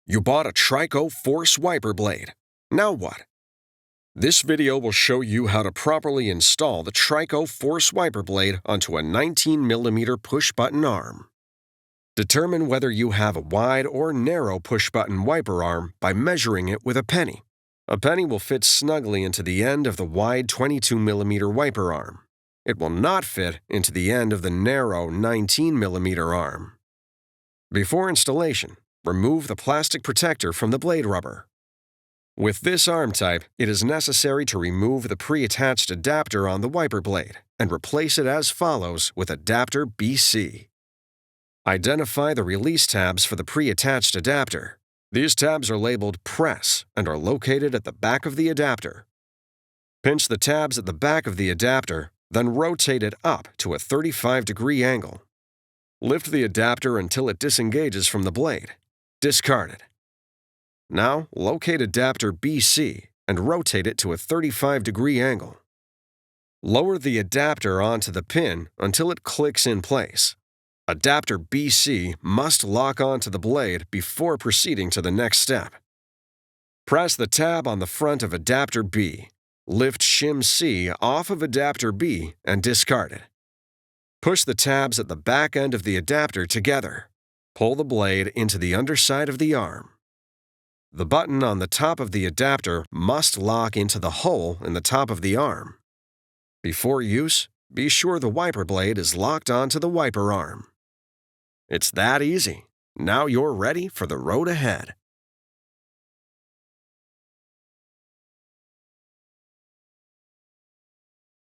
You bought a TRICO Force wiper blade. Now what? This video will show you how to properly install the TRICO Force wiper blade onto a 19mm push-button arm. Determine whether you have a wide or narrow push-button wiper arm by measuring it with a penny. A penny will fit snugly into the end of the wide 22mm wiper arm. It will not fit into the end of the narrow 19mm arm. Before installation, remove the plastic protector from the blade rubber. With this arm type, it is necessary to remove the pre-attached adapter on the wiper blade and replace it as follows with adapter BC. Identify the release tabs for the pre-attached adapter. These tabs are labeled Press and are located at the back of the adapter. Pinch the tabs at the back of the adapter, then rotate it up to a 35-degree angle. Lift the adapter until it disengages from the blade. Discard it. Now, locate adapter BC and rotate it to a 35-degree angle. Lower the adapter onto the pin until it clicks in place. Adapter BC must lock onto the blade before proceeding to the next step. Press the tab on the front of adapter B. Lift shim C off of adapter B and discard it. Push the tabs at the back end of the adapter together. Pull the blade into the underside of the arm. The button on the top of the adapter must lock into the hole in the top of the arm. Before use, be sure the wiper blade is locked onto the wiper arm. It's that easy. Now you're ready for the road ahead.